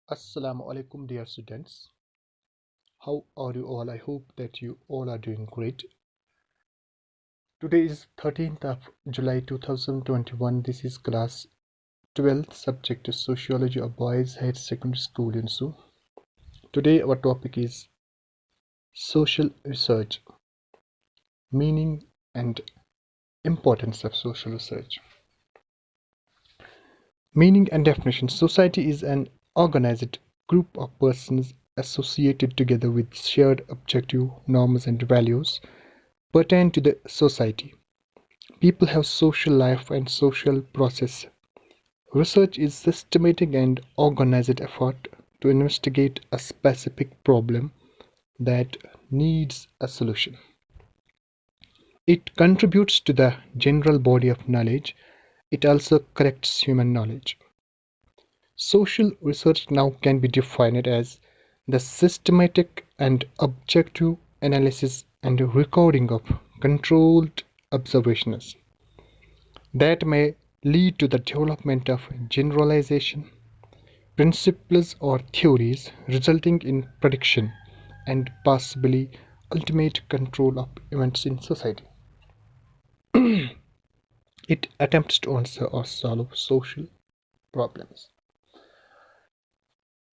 Assalamu alaikum, dear students. How are you all? I hope that you all are doing great. Today is 13th of July 2021. This is class 12th, subject is Sociology of Boys Higher Secondary School in Su. Today our topic is social research, meaning and importance of social research. Meaning and definition. Society is an organized group of persons associated together with shared objective, norms and values pertain to the society. People have social life and social process. Research is systematic and organized effort to investigate a specific problem that needs a solution. It contributes to the general body of knowledge. It also corrects human knowledge. Social research now can be defined as the systematic and objective analysis and recording of controlled observations that may lead to the development of generalization, principles or theories resulting in prediction and possibly ultimate control of events in society. It attempts to answer or solve social problems.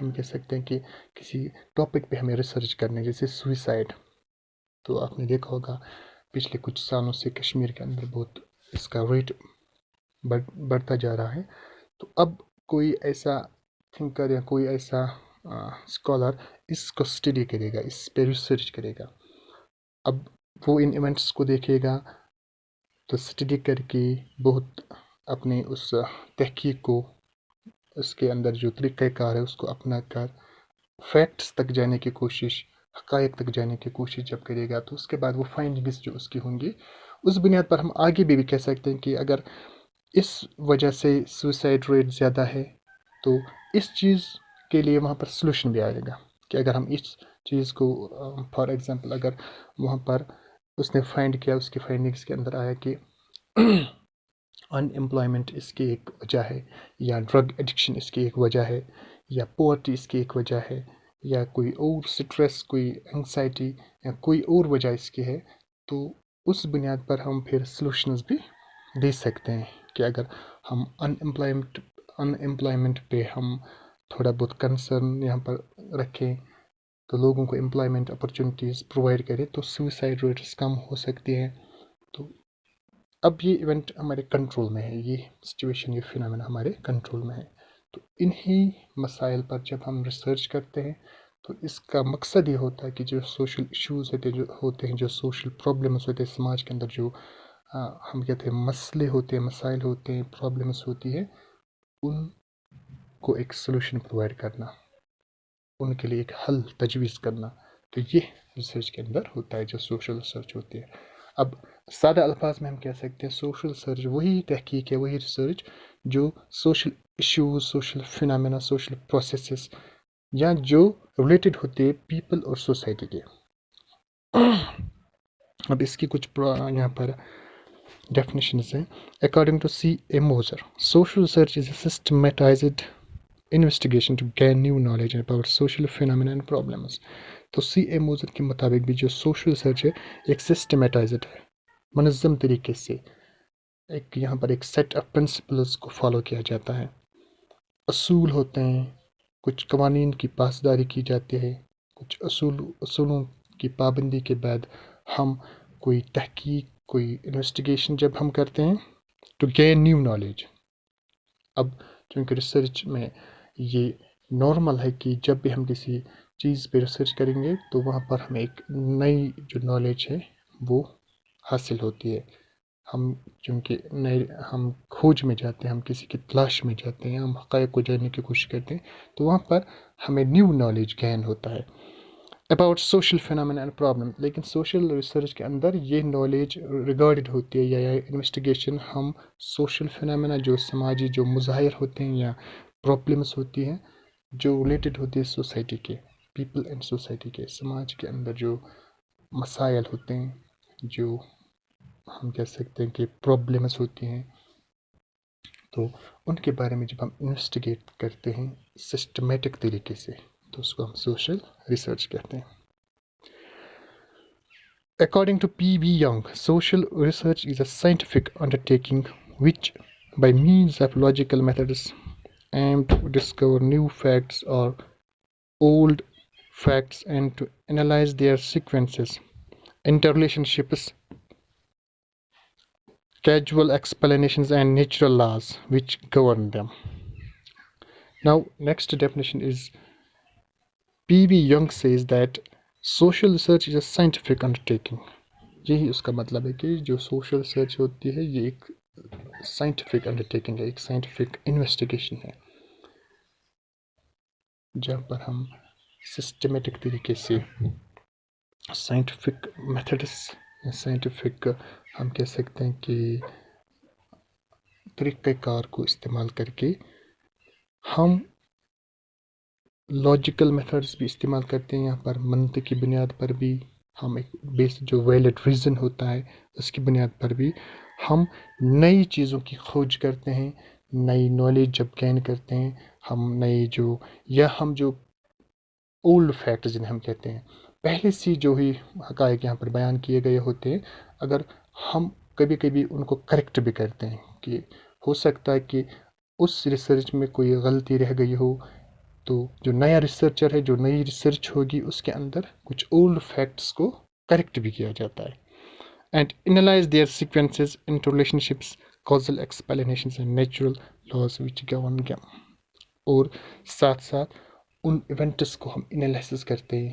ہم کہہ سکتے ہیں کہ کسی topic پہ ہمیں research کرنے، جیسے سوئسائڈ، تو آپ نے دیکھا ہوگا پچھلے کچھ سالوں سے کشمیر کے اندر بہت اس کا ریٹ بڑھتا جا رہا ہے. تو اب کوئی ایسا تھنکر یا کوئی ایسا اسکالر اس کو اسٹڈی کرے گا، اس پہ ریسرچ کرے گا. اب وہ ان ایونٹس کو دیکھے گا تو اسٹڈی کر کے بہت اپنے اس تحقیق کو، اس کے اندر جو طریقہ کار ہے اس کو اپنا کر فیکٹس تک جانے کی کوشش، حقائق تک جانے کی کوشش جب کرے گا، تو اس کے بعد وہ فائنڈنگس جو اس کی ہوں گی، اس بنیاد پر ہم آگے بھی کہہ سکتے ہیں کہ اگر اس وجہ سے سوسائڈ ریٹ زیادہ ہے تو اس چیز کے لیے وہاں پر سلوشن بھی آئے گا کہ اگر ہم اس چیز کو فار ایگزامپل اگر وہاں پر اس نے فائنڈ کیا، اس کی فائنڈنگس کے اندر آیا کہ ان امپلائمنٹ اس کی ایک وجہ ہے، یا ڈرگ ایڈکشن اس کی ایک وجہ ہے، یا پورٹی اس کی ایک وجہ ہے، یا کوئی اور سٹریس، کوئی انگزائٹی یا کوئی اور وجہ اس کی ہے، تو اس بنیاد پر ہم پھر سلوشنز بھی دے سکتے ہیں کہ اگر ہم ان امپلائمنٹ پہ ہم تھوڑا بہت کنسرن یہاں پر رکھیں تو لوگوں کو امپلائمنٹ اپرچونیٹیز پرووائڈ کرے تو سوسائڈ ریٹس کم ہو سکتی ہیں. تو اب یہ ایونٹ ہمارے کنٹرول میں ہے، یہ سچویشن، یہ فینامنا ہمارے کنٹرول میں ہے. تو انہی مسائل پر جب ہم ریسرچ کرتے ہیں تو اس کا مقصد یہ ہوتا ہے کہ جو سوشل ایشوز ہوتے ہیں، جو سوشل پرابلمس ہوتے ہیں سماج کے اندر، جو ہم کہتے ہیں مسئلے ہوتے ہیں، مسائل ہوتے ہیں، پرابلمس ہوتی ہے، ان کو ایک سلوشن پرووائڈ کرنا، ان کے لیے ایک حل تجویز کرنا. تو یہ ریسرچ کے اندر ہوتا ہے جو سوشل ریسرچ ہوتی ہے. اب سادہ الفاظ میں ہم کہہ سکتے ہیں سوشل ریسرچ وہی تحقیق ہے، وہی ریسرچ جو social issues, social phenomena, social processes یا جو ریلیٹڈ ہوتے ہیں پیپل اور سوسائٹی کے. اب اس کی کچھ یہاں پر ڈیفینیشنز ہیں. According to C A Moser, social research is a systematized investigation to gain new knowledge about social phenomena and problems. تو سی اے موزر کے مطابق بھی جو سوشل ریسرچ ہے ایک سسٹمیٹائزڈ ہے، منظم طریقے سے ایک یہاں پر ایک سیٹ آف پرنسپلز کو فالو کیا جاتا ہے، اصول ہوتے ہیں، کچھ قوانین کی پاسداری کی جاتی ہے، کچھ اصولوں کی پابندی کے بعد ہم کوئی تحقیق، کوئی انویسٹیگیشن جب ہم کرتے ہیں ٹو گین نیو نالج. اب چونکہ ریسرچ میں یہ نارمل ہے کہ جب بھی ہم کسی چیز پہ ریسرچ کریں گے تو وہاں پر ہمیں ایک نئی جو نالج ہے وہ حاصل ہوتی ہے. ہم چونکہ نئے ہم کھوج میں جاتے ہیں، ہم کسی کی تلاش میں جاتے ہیں، ہم حقائق کو جاننے کی کوشش کرتے ہیں، تو وہاں پر ہمیں نیو نالج گین ہوتا ہے about social phenomena and problem. لیکن سوشل ریسرچ کے اندر یہ نالج ریگارڈڈ ہوتی ہے یا انویسٹیگیشن ہم سوشل فینامنا جو سماجی جو مظاہر ہوتے ہیں یا پرابلمس ہوتی ہیں جو ریلیٹڈ ہوتی ہے سوسائٹی کے، پیپل اینڈ سوسائٹی کے، سماج کے اندر جو مسائل ہوتے ہیں، جو ہم کہہ سکتے ہیں کہ پرابلمس ہوتی ہیں، تو ان کے بارے میں جب ہم انویسٹیگیٹ کرتے ہیں سسٹمیٹک طریقے سے تو اس کو ہم سوشل ریسرچ کہتے ہیں. According to P.B. Young, social research is a scientific undertaking which, by means of logical methods, aim to discover new facts or old facts and to analyze their sequences, interrelationships, causal explanations, and natural laws which govern them. Now, next definition is P.B. Young says that social research is a scientific undertaking. یہی اس کا مطلب ہے کہ جو social research ہوتی ہے یہ ایک سائنٹیفک انڈرٹیکنگ ہے، ایک سائنٹیفک انویسٹیگیشن ہے جہاں پر ہم سسٹمیٹک طریقے سے سائنٹیفک میتھڈس یا سائنٹیفک ہم کہہ سکتے ہیں کہ طریقہ کار کو استعمال کر کے ہم لاجیکل میتھڈس بھی استعمال کرتے ہیں. یہاں پر منطقی بنیاد پر بھی ہم ایک بیس جو ویلڈ ریزن ہوتا ہے اس کی بنیاد پر بھی ہم نئی چیزوں کی کھوج کرتے ہیں، نئی نالج جب گین کرتے ہیں، ہم نئی ہم جو اولڈ فیکٹس جنہیں ہم کہتے ہیں پہلے سے جو ہی حقائق یہاں پر بیان کیے گئے ہوتے ہیں، اگر ہم کبھی کبھی ان کو کریکٹ بھی کرتے ہیں کہ ہو سکتا ہے کہ اس ریسرچ میں کوئی غلطی رہ گئی ہو تو جو نیا ریسرچر ہے، جو نئی ریسرچ ہوگی، اس کے اندر کچھ اولڈ فیکٹس کو کریکٹ بھی کیا جاتا ہے. And analyse their sequences into relationships, causal explanations and natural laws which govern them. اور ساتھ ساتھ ان ایونٹس کو ہم انالیسس کرتے ہیں،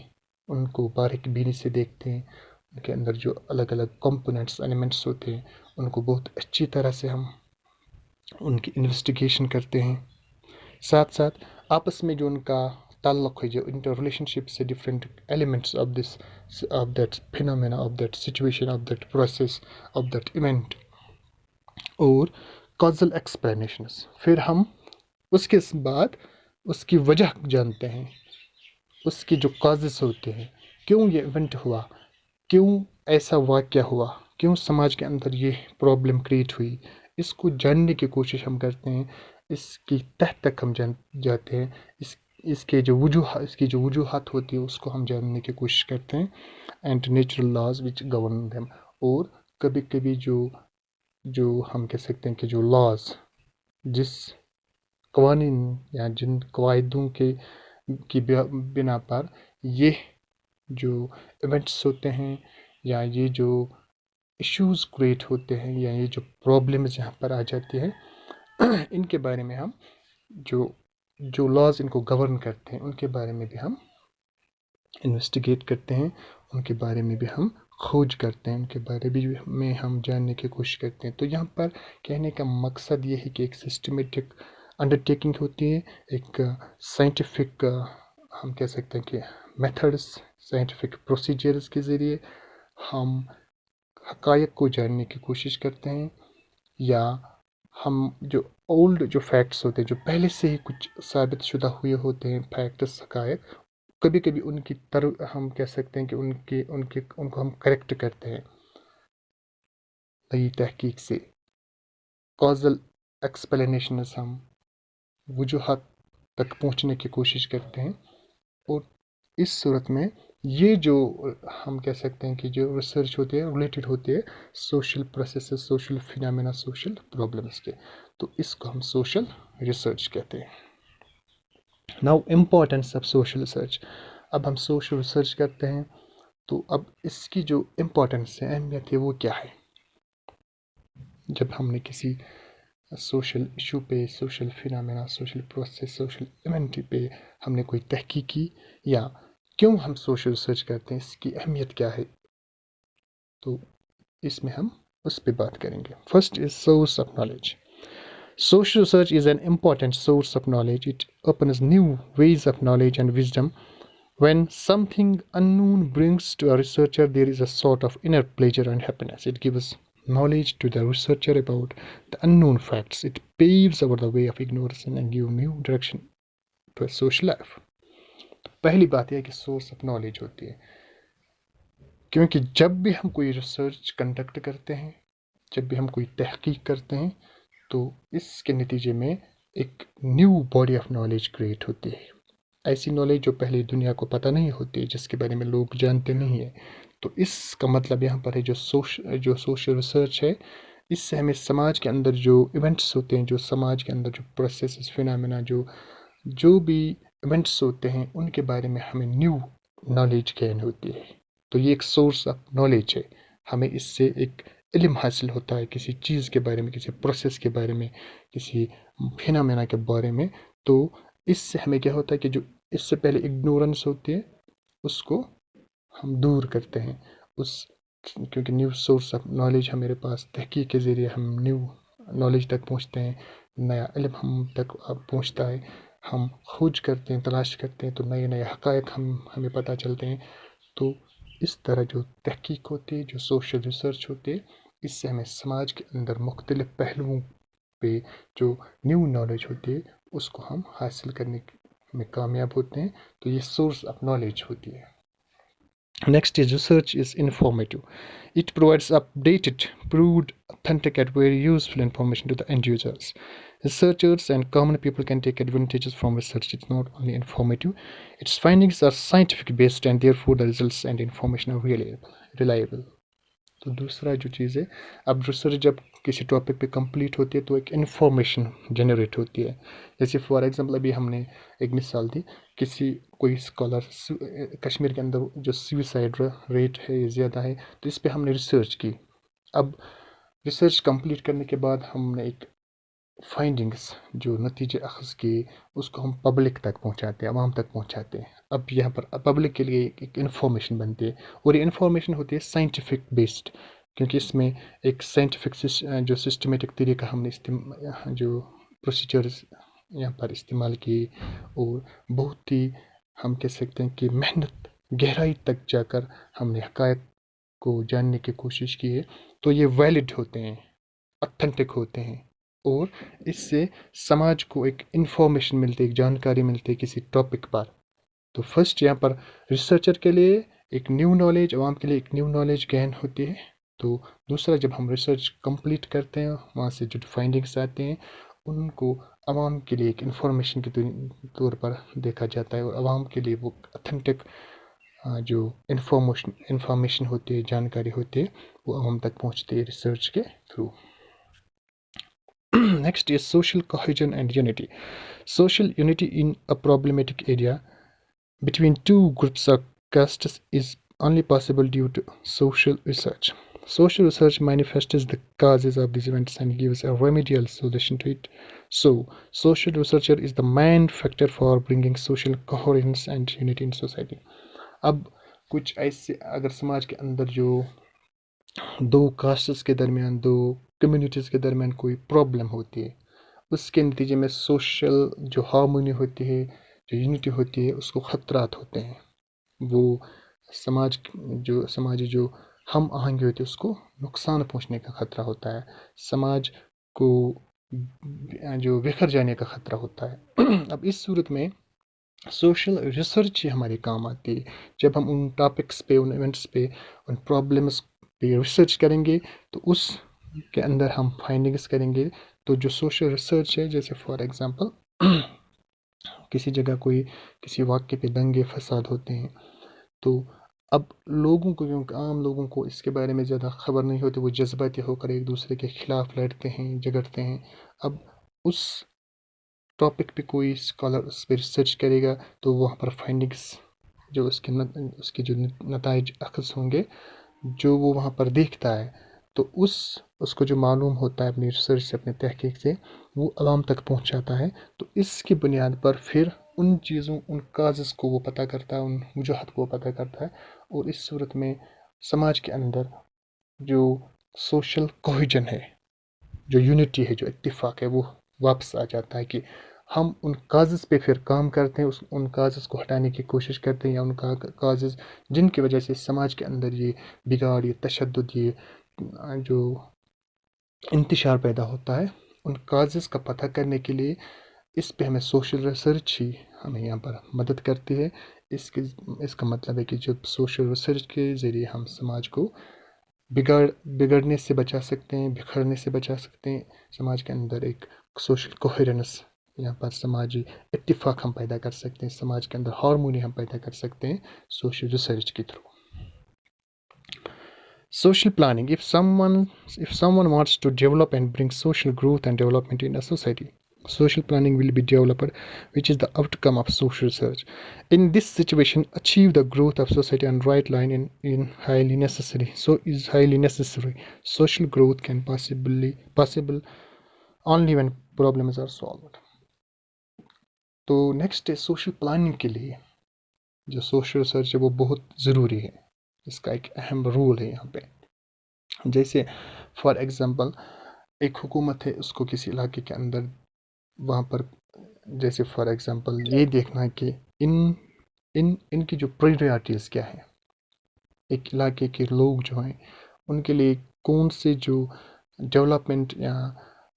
ان کو باریک بینی سے دیکھتے ہیں، ان کے اندر جو الگ الگ کمپوننٹس ایلیمنٹس ہوتے ہیں ان کو بہت اچھی طرح سے ہم ان کی انویسٹیگیشن کرتے ہیں. ساتھ ساتھ آپس میں جو ان کا تعلق ہے، جو انٹر ریلیشن شپ سے different elements of that phenomena, of that situation, of that process, of that event, اور کازل ایکسپلینیشنس. پھر ہم اس کے بعد اس کی وجہ جانتے ہیں، اس کی جو کازز ہوتے ہیں، کیوں یہ ایونٹ ہوا، کیوں ایسا واقعہ ہوا، کیوں سماج کے اندر یہ پرابلم کریٹ ہوئی. اس کو جاننے کی کوشش ہم کرتے ہیں، اس کی تہ تک ہم جاتے ہیں، اس کی جو وجوہات ہوتی ہے اس کو ہم جاننے کی کوشش کرتے ہیں. And natural laws which govern them. اور کبھی کبھی جو ہم کہہ سکتے ہیں کہ جو لاز، جس قوانین یا جن قواعدوں کی بنا پر یہ جو ایونٹس ہوتے ہیں یا یہ جو ایشوز کریٹ ہوتے ہیں یا یہ جو پرابلمز یہاں پر آ جاتی ہیں، ان کے بارے میں ہم جو لاز ان کو گورن کرتے ہیں ان کے بارے میں بھی ہم انویسٹیگیٹ کرتے ہیں، ان کے بارے میں بھی ہم کھوج کرتے ہیں، ان کے بارے میں ہم جاننے کی کوشش کرتے ہیں. تو یہاں پر کہنے کا مقصد یہ ہے کہ ایک سسٹمیٹک انڈرٹیکنگ ہوتی ہے، ایک سائنٹیفک ہم کہہ سکتے ہیں کہ میتھڈس، سائنٹیفک پروسیجرز کے ذریعے ہم حقائق کو جاننے کی کوشش کرتے ہیں، یا ہم جو اولڈ جو فیکٹس ہوتے ہیں، جو پہلے سے ہی کچھ ثابت شدہ ہوئے ہوتے ہیں فیکٹس، حقائق، کبھی کبھی ان کی ہم کہہ سکتے ہیں کہ ان کو ہم کریکٹ کرتے ہیں نئی تحقیق سے. کازل ایکسپلینیشنز ہم وجوہات تک پہنچنے کی کوشش کرتے ہیں. اور اس صورت میں یہ جو ہم کہہ سکتے ہیں کہ جو ریسرچ ہوتی ہے ریلیٹڈ ہوتی ہے social processes, social phenomena, social problems کے، تو اس کو ہم سوشل ریسرچ کہتے ہیں. Now importance of social research. اب ہم سوشل ریسرچ کرتے ہیں تو اب اس کی جو امپورٹنس ہے، اہمیت ہے، وہ کیا ہے. جب ہم نے کسی سوشل ایشو پہ، social phenomena, social process, social event پہ ہم نے کوئی تحقیق کی، یا کیوں ہم سوشل ریسرچ کرتے ہیں، اس کی اہمیت کیا ہے، تو اس میں ہم اس پہ بات کریں گے. First is source of knowledge. Social research is an important source of knowledge. It opens new ways of knowledge and wisdom. When something unknown brings to a researcher, there is a sort of inner pleasure and happiness. It gives knowledge to the researcher about the unknown facts. It paves over the way of ignorance and gives new direction to a social life. پہلی بات یہ ہے کہ source of knowledge ہوتی ہے، کیونکہ جب بھی ہم کوئی ریسرچ کنڈکٹ کرتے ہیں، جب بھی ہم کوئی تحقیق کرتے ہیں، تو اس کے نتیجے میں ایک new body of knowledge create ہوتی ہے. ایسی نالج جو پہلے دنیا کو پتہ نہیں ہوتی ہے، جس کے بارے میں لوگ جانتے نہیں ہیں. تو اس کا مطلب یہاں پر ہے جو سوشل ریسرچ ہے، اس سے ہمیں سماج کے اندر جو ایونٹس ہوتے ہیں، جو سماج کے اندر جو پروسیسز، فینامنا، جو بھی ایونٹس ہوتے ہیں، ان کے بارے میں ہمیں نیو نالج گین ہوتی ہے. تو یہ ایک سورس آف نالج ہے، ہمیں اس سے ایک علم حاصل ہوتا ہے کسی چیز کے بارے میں، کسی پروسیس کے بارے میں، کسی فینامنا کے بارے میں. تو اس سے ہمیں کیا ہوتا ہے کہ جو اس سے پہلے اگنورنس ہوتی ہے اس کو ہم دور کرتے ہیں، کیونکہ نیو سورس آف نالج ہمارے پاس تحقیق کے ذریعے ہم نیو نالج تک پہنچتے ہیں، نیا علم ہم تک پہنچتا ہے، ہم کھوج کرتے ہیں، تلاش کرتے ہیں، تو نئے حقائق ہمیں پتہ چلتے ہیں. تو اس طرح جو تحقیق ہوتی ہے، جو سوشل ریسرچ ہوتی ہے، اس سے ہمیں سماج کے اندر مختلف پہلوؤں پہ جو نیو نالج ہوتی ہے اس کو ہم حاصل کرنے میں کامیاب ہوتے ہیں. تو یہ سورس آف نالج ہوتی ہے. Next is research is informative. It provides updated, proved, authentic and very useful information to the end users. Researchers and common people can take advantages from research. It's not only informative, its findings are scientific based and therefore the results and information are reliable. تو دوسرا جو چیز ہے، اب research جب کسی topic پہ complete ہوتی ہے تو ایک انفارمیشن جنریٹ ہوتی ہے. جیسے فار ایگزامپل ابھی ہم نے ایک مثال دی، کوئی اسکالر کشمیر کے اندر جو سویسائڈ ریٹ ہے یہ زیادہ ہے، تو اس پہ ہم نے ریسرچ کی. اب ریسرچ کمپلیٹ کرنے کے بعد ہم نے ایک فائنڈنگس جو نتیجے اخذ کیے اس کو ہم پبلک تک پہنچاتے ہیں، عوام تک پہنچاتے ہیں. اب یہاں پر پبلک کے لیے ایک انفارمیشن بنتی ہے، اور یہ انفارمیشن ہوتی ہے سائنٹیفک بیسڈ، کیونکہ اس میں ایک سائنٹیفک جو سسٹمیٹک طریقہ ہم نے جو پروسیجرز یہاں پر استعمال کیے، اور بہت ہی ہم کہہ سکتے ہیں کہ محنت گہرائی تک جا کر ہم نے حقائق کو جاننے کی کوشش کی ہے، تو یہ ویلڈ ہوتے ہیں، اتھینٹک ہوتے ہیں، اور اس سے سماج کو ایک انفارمیشن ملتی ہے، ایک جانکاری ملتی ہے کسی ٹاپک پر. تو فرسٹ یہاں پر ریسرچر کے لیے ایک نیو نالج، عوام کے لیے ایک نیو نالج گین ہوتی ہے. تو دوسرا جب ہم ریسرچ کمپلیٹ کرتے ہیں، وہاں سے جو فائنڈنگس آتے ہیں ان کو عوام کے لیے ایک انفارمیشن کے طور پر دیکھا جاتا ہے، اور عوام کے لیے وہ اتھینٹک جو انفارمیشن ہوتی ہے، جانکاری ہوتی ہے، وہ عوام تک پہنچتی ہے ریسرچ کے through. Next is social cohesion and unity. Social unity in a problematic area between two groups of castes is only possible due to social research. Social research manifests the causes of these events and gives a remedial solution to it. So, social researcher is the main factor for bringing social coherence and unity in society. اب کچھ ایسے اگر سماج کے اندر جو دو casts کے درمیان، دو communities کے درمیان کوئی پرابلم ہوتی ہے، اس کے نتیجے میں سوشل جو ہارمونی ہوتی ہے، جو یونٹی ہوتی ہے، اس کو خطرات ہوتے ہیں. وہ سماجی جو ہم آہنگی ہوتی ہے اس کو نقصان پہنچنے کا خطرہ ہوتا ہے، سماج کو جو بکھر جانے کا خطرہ ہوتا ہے. اب اس صورت میں سوشل ریسرچ ہی ہمارے کام آتی ہے. جب ہم ان ٹاپکس پہ، ان ایونٹس پہ، ان پرابلمس پہ ریسرچ کریں گے تو اس کے اندر ہم فائنڈنگس کریں گے. تو جو سوشل ریسرچ ہے، جیسے فار ایگزامپل کسی جگہ کسی واقعے پہ دنگے فساد ہوتے ہیں، تو اب لوگوں کو، کیونکہ عام لوگوں کو اس کے بارے میں زیادہ خبر نہیں ہوتی، وہ جذباتی ہو کر ایک دوسرے کے خلاف لڑتے ہیں، جھگڑتے ہیں. اب اس ٹاپک پہ کوئی اسکالر اس پہ ریسرچ کرے گا تو وہاں پر فائنڈنگس جو اس کے جو نتائج اخذ ہوں گے، جو وہ وہاں پر دیکھتا ہے، تو اس کو جو معلوم ہوتا ہے اپنی ریسرچ سے، اپنے تحقیق سے، وہ عوام تک پہنچاتا ہے. تو اس کی بنیاد پر پھر ان چیزوں، ان کازز کو وہ پتہ کرتا ہے، ان وجوہات کو وہ پتہ کرتا ہے، اور اس صورت میں سماج کے اندر جو سوشل کوہیجن ہے، جو یونٹی ہے، جو اتفاق ہے، وہ واپس آ جاتا ہے کہ ہم ان کازز پہ پھر کام کرتے ہیں، ان کازز کو ہٹانے کی کوشش کرتے ہیں، یا ان کازز جن کی وجہ سے سماج کے اندر یہ بگاڑ، یہ تشدد، یہ جو انتشار پیدا ہوتا ہے، ان کازز کا پتہ کرنے کے لیے اس پہ ہمیں سوشل ریسرچ ہی ہمیں یہاں پر مدد کرتی ہے. اس کا مطلب ہے کہ جب سوشل ریسرچ کے ذریعے ہم سماج کو بگڑنے سے بچا سکتے ہیں، بکھرنے سے بچا سکتے ہیں، سماج کے اندر ایک سوشل کوہیرنس، یہاں پر سماجی اتفاق ہم پیدا کر سکتے ہیں، سماج کے اندر ہارمونی ہم پیدا کر سکتے ہیں سوشل ریسرچ کے through. Social planning. If someone wants to develop and bring social growth and development in a society, social planning will be developed, which is the outcome of social research. In this situation, achieve the growth of society on right line in highly necessary. So is highly necessary. Social growth can possible only when problems are solved. تو next ہے social planning کے لیے جو social research ہے وہ بہت ضروری ہے، اس کا ایک اہم رول ہے یہاں پہ. جیسے فار ایگزامپل ایک حکومت ہے، اس کو کسی علاقے کے اندر وہاں پر جیسے فار ایگزامپل یہ دیکھنا ہے کہ ان کی جو پریورٹیز کیا ہیں، ایک علاقے کے لوگ جو ہیں ان کے لیے کون سے جو ڈیولپمنٹ، یا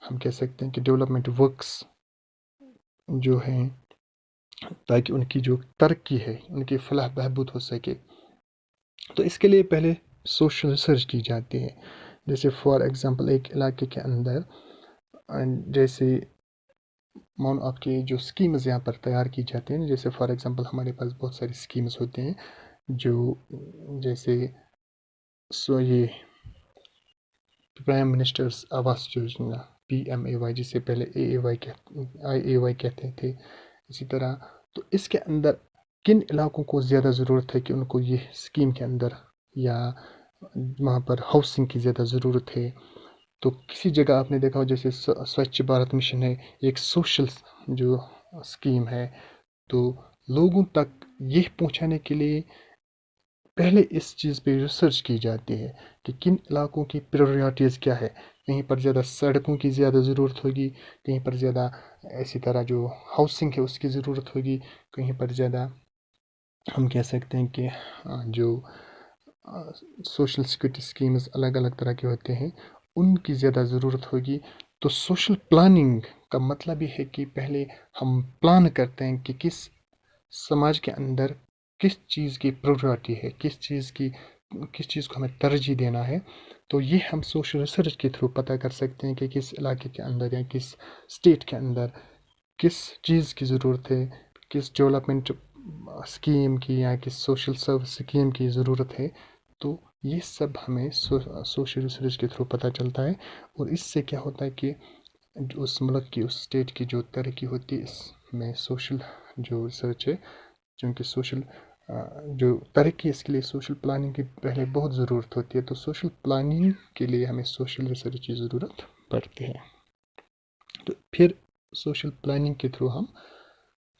ہم کہہ سکتے ہیں کہ ڈیولپمنٹ ورکس جو ہیں، تاکہ ان کی جو ترقی ہے، ان کی فلاح بہبود ہو سکے. تو اس کے لیے پہلے سوشل ریسرچ کی جاتی ہے. جیسے فار ایگزامپل ایک علاقے کے اندر جیسے مانو آپ کی جو اسکیمز یہاں پر تیار کی جاتی ہیں، جیسے فار ایگزامپل ہمارے پاس بہت ساری اسکیمز ہوتے ہیں جو جیسے یہ prime ministers Awas Yojana PMAY، جسے پہلے IAY کہتے تھے. اسی طرح تو اس کے اندر کن علاقوں کو زیادہ ضرورت ہے کہ ان کو یہ اسکیم کے اندر یا وہاں پر ہاؤسنگ کی زیادہ ضرورت ہے. تو کسی جگہ آپ نے دیکھا ہو جیسے سوچھ بھارت مشن ہے، ایک سوشل جو اسکیم ہے، تو لوگوں تک یہ پہنچانے کے لیے پہلے اس چیز پہ ریسرچ کی جاتی ہے کہ کن علاقوں کی پریورٹیز کیا ہے. کہیں پر زیادہ سڑکوں کی زیادہ ضرورت ہوگی، کہیں پر زیادہ اسی طرح جو ہاؤسنگ ہے اس کی ضرورت ہوگی، کہیں پر زیادہ ہم کہہ سکتے ہیں کہ جو سوشل سیکورٹی اسکیمز الگ الگ طرح کے ہوتے ہیں ان کی زیادہ ضرورت ہوگی. تو سوشل پلاننگ کا مطلب یہ ہے کہ پہلے ہم پلان کرتے ہیں کہ کس سماج کے اندر کس چیز کی پریورٹی ہے، کس چیز کو ہمیں ترجیح دینا ہے. تو یہ ہم سوشل ریسرچ کے تھرو پتہ کر سکتے ہیں کہ کس علاقے کے اندر یا کس اسٹیٹ کے اندر کس چیز کی ضرورت ہے، کس ڈیولپمنٹ اسکیم کی یا کس سوشل سروس اسکیم کی ضرورت ہے. تو یہ سب ہمیں سوشل ریسرچ کے تھرو پتہ چلتا ہے، اور اس سے کیا ہوتا ہے کہ اس ملک کی، اس اسٹیٹ کی جو ترقی ہوتی ہے، اس میں سوشل جو ریسرچ ہے، کیونکہ سوشل جو ترقی اس کے لیے سوشل پلاننگ کی پہلے بہت ضرورت ہوتی ہے. تو سوشل پلاننگ کے لیے ہمیں سوشل ریسرچ کی ضرورت پڑتی ہے. تو پھر سوشل پلاننگ کے تھرو ہم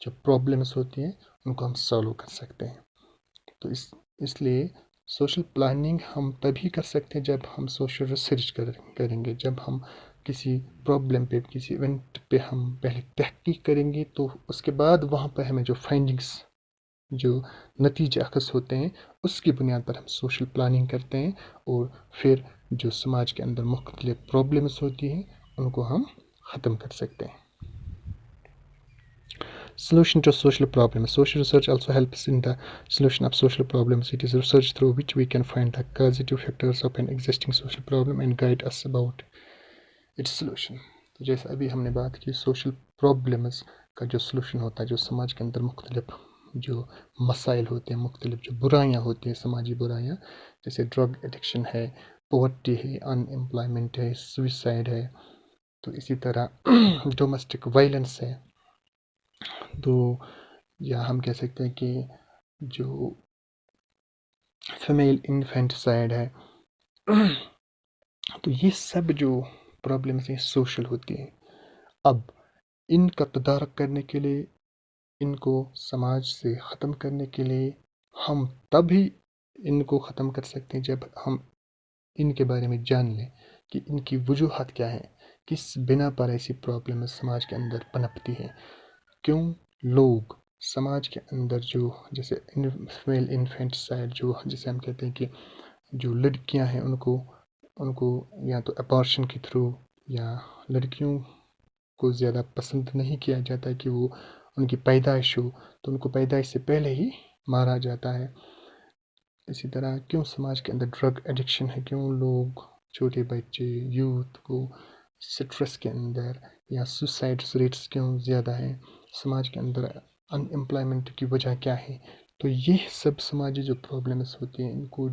جو پرابلمس ہوتی ہیں ان کو ہم سالو کر سکتے ہیں. تو اس لیے سوشل پلاننگ ہم تبھی کر سکتے ہیں جب ہم سوشل ریسرچ کریں گے، جب ہم کسی پرابلم پہ، کسی ایونٹ پہ ہم پہلے تحقیق کریں گے. تو اس کے بعد وہاں پہ ہمیں جو فائنڈنگس، جو نتیجے اخذ ہوتے ہیں، اس کی بنیاد پر ہم سوشل پلاننگ کرتے ہیں، اور پھر جو سماج کے اندر مختلف پرابلمس ہوتی ہیں ان کو ہم ختم کر سکتے ہیں. Solution to social problems. Social research also helps in the solution of social problems. It is research through which we can find the causative factors of an existing social problem and guide us about its solution. تو جیسے ابھی ہم نے بات کی social problems کا جو solution ہوتا ہے، جو سماج کے اندر مختلف جو مسائل ہوتے ہیں، مختلف جو برائیاں ہوتی ہیں، سماجی برائیاں، جیسے ڈرگ ایڈکشن ہے، پاورٹی ہے، ان امپلائمنٹ ہے، سوئسائڈ ہے، تو اسی طرح ڈومیسٹک وائلنس ہے، تو یا ہم کہہ سکتے ہیں کہ جو فیمیل انفینٹسائڈ ہے. تو یہ سب جو پرابلمس ہیں سوشل ہوتی ہیں. اب ان کا تدارک کرنے کے لیے، ان کو سماج سے ختم کرنے کے لیے ہم تبھی ان کو ختم کر سکتے ہیں جب ہم ان کے بارے میں جان لیں کہ ان کی وجوہات کیا ہیں، کس بنا پر ایسی پرابلم سماج کے اندر پنپتی ہے، کیوں لوگ سماج کے اندر جو جیسے فیمیل انفینٹسائڈ، جو جسے ہم کہتے ہیں کہ جو لڑکیاں ہیں ان کو یا تو اپارشن کے تھرو یا لڑکیوں کو زیادہ پسند نہیں کیا جاتا کہ وہ ان کی پیدائش ہو، تو ان کو پیدائش سے پہلے ہی مارا جاتا ہے. اسی طرح کیوں سماج کے اندر ڈرگ ایڈکشن ہے، کیوں لوگ چھوٹے بچے یوتھ کو سٹرس کے اندر یا سوسائڈ ریٹس کیوں زیادہ ہیں، سماج کے اندر ان امپلائمنٹ کی وجہ کیا ہے. تو یہ سب سماجی جو پرابلمس ہوتی ہیں ان کو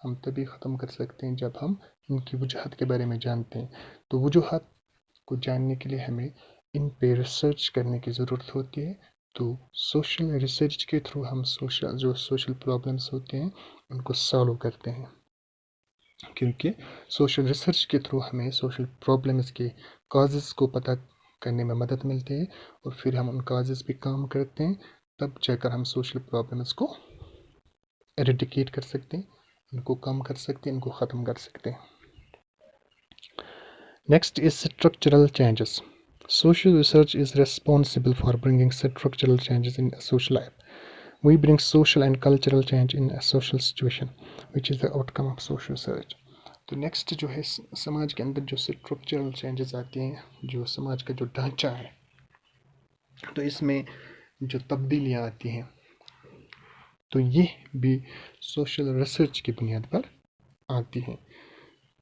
ہم تبھی ختم کر سکتے ہیں جب ہم ان کی وجوہات کے بارے میں جانتے ہیں. تو وجوہات کو جاننے کے لیے ہمیں ان پہ ریسرچ کرنے کی ضرورت ہوتی ہے. تو سوشل ریسرچ کے تھرو ہم سوشل پرابلمس ہوتے ہیں ان کو سالو کرتے ہیں، کیونکہ سوشل ریسرچ کے تھرو ہمیں سوشل پرابلمس کے کازز کو پتہ کرنے میں مدد ملتی ہے، اور پھر ہم ان کازز پہ کام کرتے ہیں، تب جا کر ہم سوشل پرابلمس کو ایریڈیکیٹ کر سکتے ہیں، ان کو کم کر سکتے ہیں، ان کو ختم کر سکتے ہیں. Next is structural changes. Social research is responsible for bringing structural changes in a social life. We bring social and cultural change in a social situation, which is the outcome of social research. تو next جو ہے سماج کے اندر جو structural changes آتے ہیں، جو سماج کا جو ڈھانچہ ہے، تو اس میں جو تبدیلیاں آتی ہیں، تو یہ بھی سوشل ریسرچ کی بنیاد پر آتی ہیں.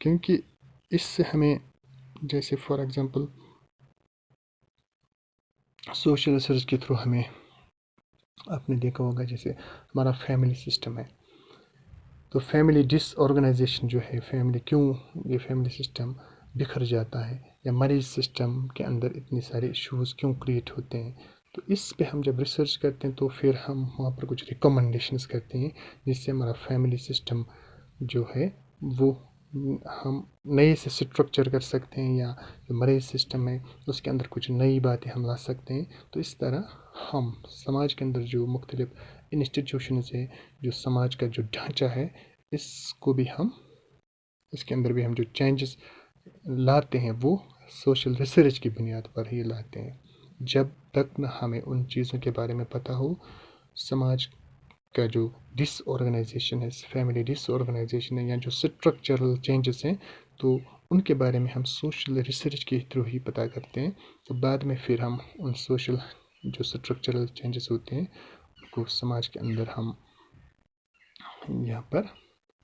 کیونکہ اس سے ہمیں جیسے فار ایگزامپل سوشل ریسرچ کے تھرو ہمیں آپ نے دیکھا ہوگا جیسے ہمارا فیملی سسٹم ہے، تو فیملی ڈس آرگنائزیشن جو ہے، فیملی کیوں یہ فیملی سسٹم بکھر جاتا ہے، یا میرج سسٹم کے اندر اتنے سارے ایشوز کیوں کریٹ ہوتے ہیں، تو اس پہ ہم جب ریسرچ کرتے ہیں تو پھر ہم وہاں پر کچھ ریکمنڈیشنز کرتے ہیں جس سے ہمارا فیملی سسٹم جو ہے وہ ہم نئے سے اسٹرکچر کر سکتے ہیں، یا جو میرج سسٹم ہے اس کے اندر کچھ نئی باتیں ہم لا سکتے ہیں. تو اس طرح ہم سماج کے اندر جو مختلف انسٹیٹیوشنز ہے، جو سماج کا جو ڈھانچہ ہے، اس کو بھی ہم اس کے اندر بھی ہم جو چینجز لاتے ہیں وہ سوشل ریسرچ کی بنیاد پر ہی لاتے ہیں. جب تک نہ ہمیں ان چیزوں کے بارے میں پتہ ہو، سماج کا جو ڈس آرگنائزیشن ہے، فیملی ڈس آرگنائزیشن ہے، یا جو اسٹرکچرل چینجز ہیں، تو ان کے بارے میں ہم سوشل ریسرچ کے تھرو ہی پتہ کرتے ہیں. تو بعد میں پھر ہم ان سوشل جو اسٹرکچرل چینجز ہوتے ہیں ان کو سماج کے اندر ہم یہاں پر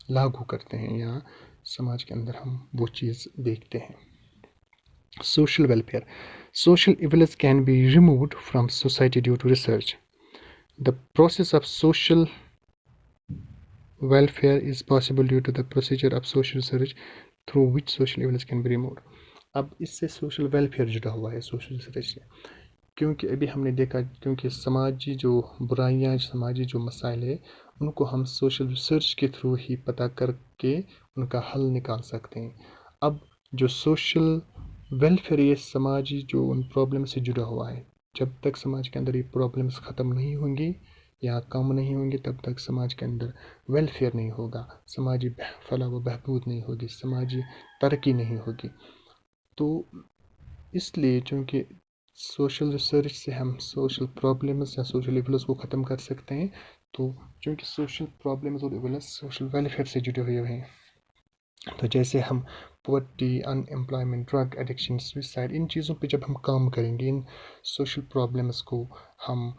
لاگو کرتے ہیں، یا سماج کے اندر ہم وہ چیز دیکھتے ہیں. Social welfare. Social evils can be removed from society due to research. The process of social welfare is possible due to the procedure of social research through which social evils can be removed. اب اس سے social welfare جڑا ہوا ہے social research سے، کیونکہ ابھی ہم نے دیکھا کیونکہ سماجی جو برائیاں، سماجی جو مسائل ہے، ان کو ہم سوشل ریسرچ کے تھرو ہی پتہ کر کے ان کا حل نکال سکتے ہیں. اب جو سوشل ویلفیئر یہ سماجی جو ان پرابلم سے جڑا ہوا ہے، جب تک سماج کے اندر یہ پرابلمس ختم نہیں ہوں گی یا کم نہیں ہوں گی، تب تک سماج کے اندر ویلفیئر نہیں ہوگا، سماجی فلاح و بہبود نہیں ہوگی، سماجی ترقی نہیں ہوگی. تو اس لیے چونکہ سوشل ریسرچ سے ہم سوشل پرابلمس یا سوشل ایولز کو ختم کر سکتے ہیں، تو چونکہ سوشل پرابلمس اور ایولز سوشل ویلفیئر سے جڑے ہوئے ہیں، تو جیسے ہم پورٹی، ان امپلائمنٹ، ڈرگ ایڈکشن، سوئسائڈ، ان چیزوں پہ جب ہم کام کریں گے، ان سوشل پرابلمس کو ہم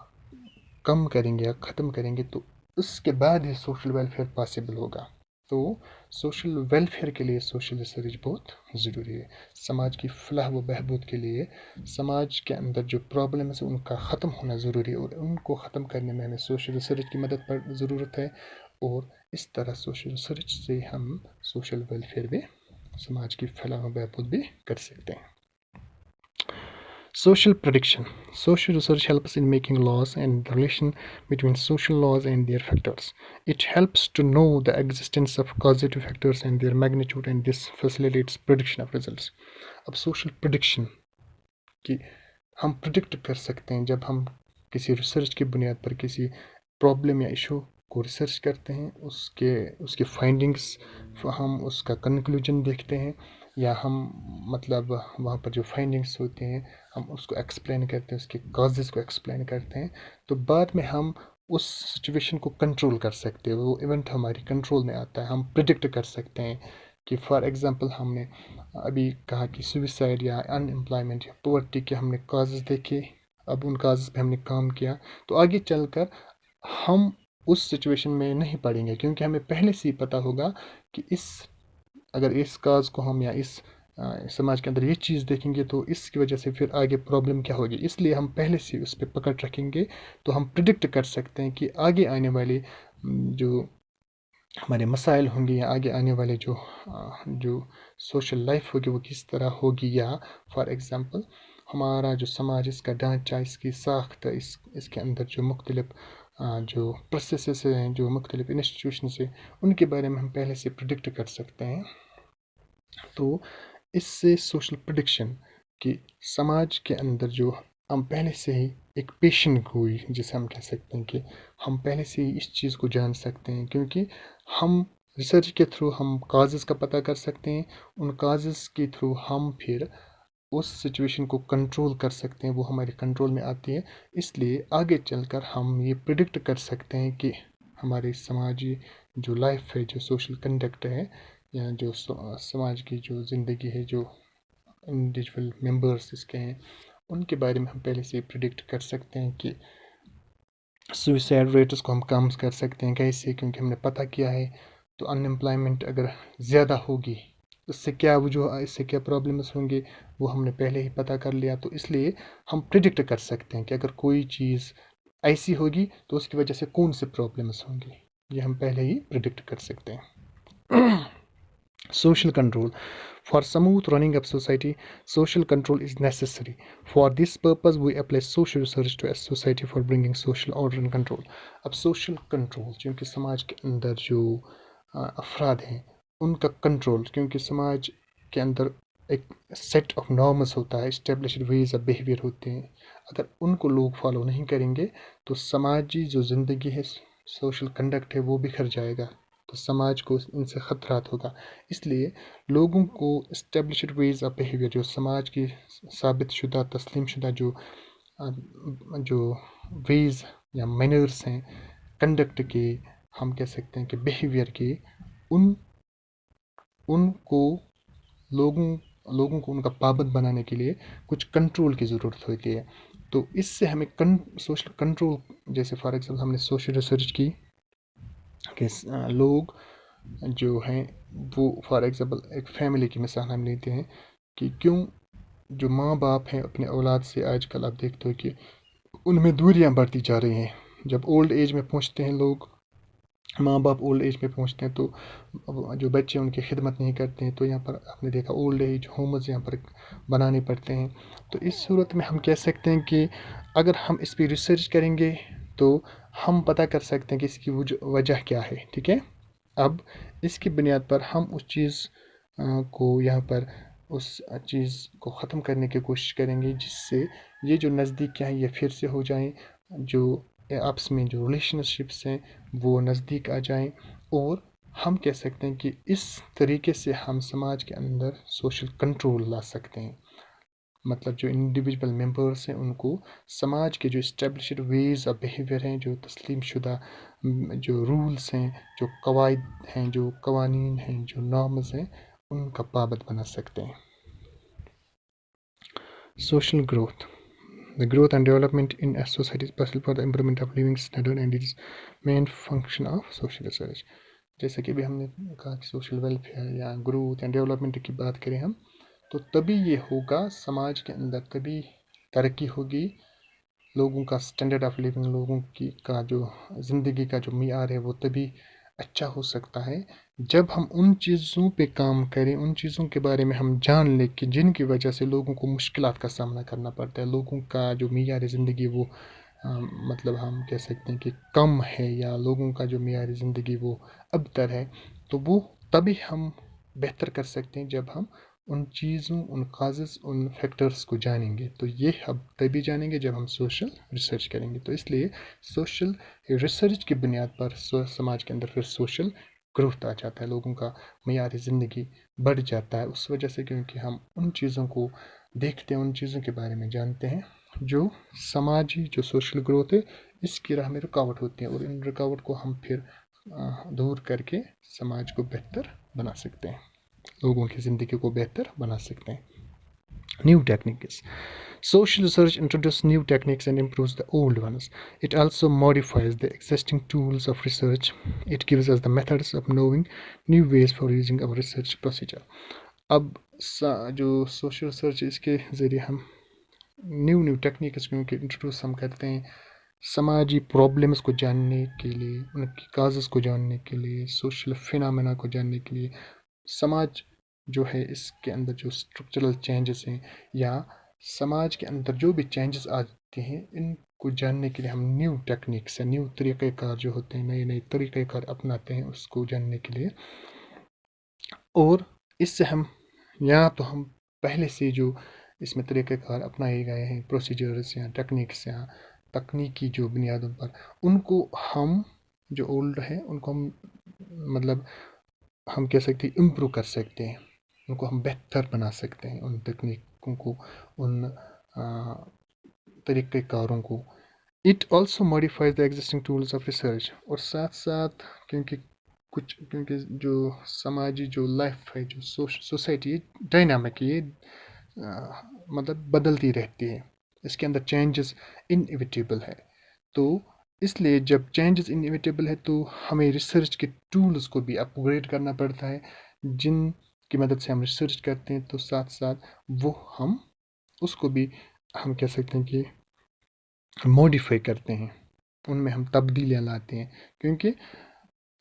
کم کریں گے یا ختم کریں گے، تو اس کے بعد ہی سوشل ویلفیئر پاسبل ہوگا. تو سوشل ویلفیئر کے لیے سوشل ریسرچ بہت ضروری ہے. سماج کی فلاح و بہبود کے لیے سماج کے اندر جو پرابلمس ہیں ان کا ختم ہونا ضروری ہے، اور ان کو ختم کرنے میں ہمیں سوشل ریسرچ کی مدد پر ضرورت ہے. اور اس طرح سوشل ریسرچ سے ہم سوشل ویلفیئر بھی، سماج کی فلاح و بہبود بھی کر سکتے ہیں. Social prediction. Social research helps in making laws and the relation between social laws and their factors. It helps to know the existence of causative factors and their magnitude, and this facilitates prediction of results. اب social prediction کی ہم predict کر سکتے ہیں جب ہم کسی research کی بنیاد پر کسی پرابلم یا ایشو کو ریسرچ کرتے ہیں، اس کے فائنڈنگس، ہم اس کا کنکلوژن دیکھتے ہیں، یا ہم مطلب وہاں پر جو فائنڈنگس ہوتے ہیں ہم اس کو ایکسپلین کرتے ہیں، اس کے کازز کو ایکسپلین کرتے ہیں. تو بعد میں ہم اس سچویشن کو کنٹرول کر سکتے ہیں، وہ ایونٹ ہماری کنٹرول میں آتا ہے، ہم پریڈکٹ کر سکتے ہیں. کہ فار ایگزامپل ہم نے ابھی کہا کہ سوئسائڈ یا ان امپلائمنٹ یا پورٹی کے ہم نے کازز دیکھے، اب ان کازز پہ ہم نے کام کیا، تو آگے چل کر ہم اس سچویشن میں نہیں پڑیں گے، کیونکہ ہمیں پہلے سے ہی پتہ ہوگا کہ اگر اس کاز کو ہم یا اس سماج کے اندر یہ چیز دیکھیں گے تو اس کی وجہ سے پھر آگے پرابلم کیا ہوگی. اس لیے ہم پہلے سے اس پہ پکڑ رکھیں گے، تو ہم پریڈکٹ کر سکتے ہیں کہ آگے آنے والے جو ہمارے مسائل ہوں گے، یا آگے آنے والے جو سوشل لائف ہوگی وہ کس طرح ہوگی. یا فار ایگزامپل ہمارا جو سماج، اس کا ڈھانچہ، اس کی ساخت، اس کے اندر جو مختلف جو پروسیسز ہیں، جو مختلف انسٹیٹیوشنز ہیں، ان کے بارے میں ہم پہلے سے پریڈکٹ کر سکتے ہیں. تو اس سے سوشل پریڈکشن کی سماج کے اندر جو ہم پہلے سے ہی ایک پیشن گوئی جسے ہم کہہ سکتے ہیں کہ ہم پہلے سے ہی اس چیز کو جان سکتے ہیں، کیونکہ ہم ریسرچ کے تھرو ہم کازز کا پتہ کر سکتے ہیں، ان کازز کے تھرو ہم پھر اس سچویشن کو کنٹرول کر سکتے ہیں، وہ ہمارے کنٹرول میں آتی ہے. اس لیے آگے چل کر ہم یہ پریڈکٹ کر سکتے ہیں کہ ہمارے سماجی جو لائف ہے، جو سوشل کنڈکٹ ہے، یا جو سماج کی جو زندگی ہے، جو انڈیویجول ممبرس اس کے ہیں، ان کے بارے میں ہم پہلے سے پریڈکٹ کر سکتے ہیں کہ سوئسائڈ ریٹس کو ہم کم کر سکتے ہیں. کیسے؟ کیونکہ ہم نے پتہ کیا ہے. تو ان امپلائمنٹ اگر زیادہ ہوگی، اس سے کیا اس سے کیا پرابلمس ہوں گے، وہ ہم نے پہلے ہی پتہ کر لیا. تو اس لیے ہم پریڈکٹ کر سکتے ہیں کہ اگر کوئی چیز ایسی ہوگی تو اس کی وجہ سے کون سے پرابلمس ہوں گی. یہ ہم پہلے ہی پریڈکٹ کر سکتے ہیں۔ Social control. For smooth running of society, social control is necessary. For this purpose, we apply social research to a society for bringing social order and control. اب social control چونکہ سماج کے اندر جو افراد ہیں ان کا کنٹرول، کیونکہ سماج کے اندر ایک سیٹ آف نارمز ہوتا ہے، اسٹیبلشڈ ویز آف بیہیویئر ہوتے ہیں، اگر ان کو لوگ فالو نہیں کریں گے تو سماجی جو زندگی ہے، سوشل کنڈکٹ ہے، وہ بکھر جائے گا، تو سماج کو ان سے خطرات ہوگا۔ اس لیے لوگوں کو اسٹیبلشڈ ویز آف بیہیویئر، جو سماج کی ثابت شدہ تسلیم شدہ جو ویز یا مینرس ہیں کنڈکٹ کے، ہم کہہ سکتے ہیں کہ بیہیویئر کے، ان کو لوگوں کو ان کا پابند بنانے کے لیے کچھ کنٹرول کی ضرورت ہوتی ہے۔ تو اس سے ہمیں سوشل کنٹرول، جیسے فار ایگزامپل ہم نے سوشل ریسرچ کی کہ لوگ جو ہیں وہ فار ایگزامپل ایک فیملی کی مثال ہم لیتے ہیں کہ کیوں جو ماں باپ ہیں اپنے اولاد سے آج کل آپ دیکھتے ہو کہ ان میں دوریاں بڑھتی جا رہی ہیں۔ جب اولڈ ایج میں پہنچتے ہیں لوگ، ماں باپ اولڈ ایج میں پہنچتے ہیں تو جو بچے ان کی خدمت نہیں کرتے ہیں، تو یہاں پر آپ نے دیکھا اولڈ ایج ہومز یہاں پر بنانے پڑتے ہیں۔ تو اس صورت میں ہم کہہ سکتے ہیں کہ اگر ہم اس پہ ریسرچ کریں گے تو ہم پتہ کر سکتے ہیں کہ اس کی وجہ کیا ہے، ٹھیک ہے۔ اب اس کی بنیاد پر ہم اس چیز کو یہاں پر اس چیز کو ختم کرنے کی کوشش کریں گے، جس سے یہ جو نزدیکیاں ہیں یہ پھر سے ہو جائیں، جو آپس میں جو ریلیشن شپس ہیں وہ نزدیک آ جائیں، اور ہم کہہ سکتے ہیں کہ اس طریقے سے ہم سماج کے اندر سوشل کنٹرول لا سکتے ہیں۔ مطلب جو انڈیویجول ممبرس ہیں ان کو سماج کے جو اسٹیبلشڈ ویز آف بیہیویئر ہیں، جو تسلیم شدہ جو رولز ہیں، جو قواعد ہیں، جو قوانین ہیں، جو نارمز ہیں، ان کا پابند بنا سکتے ہیں۔ Social growth. The growth and development in a society is possible for the improvement of living standard and it is main function of social research. جیسے کہ بھی ہم نے کہا کہ سوشل ویلفیئر یا گروتھ یا ڈیولپمنٹ کی بات کریں ہم، تو تبھی یہ ہوگا سماج کے اندر، تبھی ترقی ہوگی، لوگوں کا اسٹینڈرڈ آف لیونگ، لوگوں کی کا جو زندگی کا جو معیار ہے وہ تبھی اچھا ہو سکتا ہے جب ہم ان چیزوں پہ کام کریں، ان چیزوں کے بارے میں ہم جان لیں کہ جن کی وجہ سے لوگوں کو مشکلات کا سامنا کرنا پڑتا ہے، لوگوں کا جو معیار زندگی وہ مطلب ہم کہہ سکتے ہیں کہ کم ہے، یا لوگوں کا جو معیار زندگی وہ ابتر ہے، تو وہ تبھی ہم بہتر کر سکتے ہیں جب ہم ان چیزوں، ان کازز، ان فیکٹرز کو جانیں گے۔ تو یہ ہم تبھی جانیں گے جب ہم سوشل ریسرچ کریں گے۔ تو اس لیے سوشل ریسرچ کی بنیاد پر سماج کے اندر پھر سوشل گروتھ آ جاتا ہے، لوگوں کا معیار زندگی بڑھ جاتا ہے، اس وجہ سے کیونکہ ہم ان چیزوں کو دیکھتے ہیں، ان چیزوں کے بارے میں جانتے ہیں جو سماجی جو سوشل گروتھ ہے اس کی راہ میں رکاوٹ ہوتی ہیں، اور ان رکاوٹ کو ہم پھر دور کر کے سماج کو بہتر بنا سکتے ہیں، لوگوں کی زندگی کو بہتر بنا سکتے ہیں۔ New techniques. Social research introduces new techniques and improves the old ones. It also modifies the existing tools of research. It gives us the methods of knowing new ways for using our research procedure. اب جو social research اس کے ذریعے ہم new techniques کیونکہ introduce ہم کرتے ہیں، سماجی پرابلمس کو جاننے کے لیے، ان کی کازز کو جاننے کے لیے، سوشل فینامنا کو جاننے کے لیے، سماج جو ہے اس کے اندر جو اسٹرکچرل چینجز ہیں یا سماج کے اندر جو بھی چینجز آتے ہیں، ان کو جاننے کے لیے ہم نیو ٹیکنیکس یا نیو طریقۂ کار جو ہوتے ہیں، نئے طریقۂ کار اپناتے ہیں اس کو جاننے کے لیے، اور اس سے ہم یا تو ہم پہلے سے جو اس میں طریقۂ کار اپنائے گئے ہیں، پروسیجرز یا ٹیکنیکس یا تکنیکی جو بنیادوں پر، ان کو ہم جو اولڈ ہیں ان کو ہم مطلب ہم کہہ سکتے ہیں امپروو کر سکتے ہیں، ان کو ہم بہتر بنا سکتے ہیں، ان تکنیکوں کو، ان طریقۂ کاروں کو۔ It also modifies the existing tools of research, اور ساتھ ساتھ کیونکہ جو سماجی جو لائف ہے، جو سوسائٹی ڈائنامک، یہ مطلب بدلتی رہتی ہے، اس کے اندر چینجز انیویٹیبل ہے، تو اس لیے جب چینجز انیویٹیبل ہے تو ہمیں ریسرچ کے ٹولز کو بھی اپ گریڈ کرنا پڑتا ہے، جن کی مدد سے ہم ریسرچ کرتے ہیں، تو ساتھ ساتھ وہ ہم اس کو بھی ہم کہہ سکتے ہیں کہ موڈیفائی کرتے ہیں، ان میں ہم تبدیلیاں لاتے ہیں، کیونکہ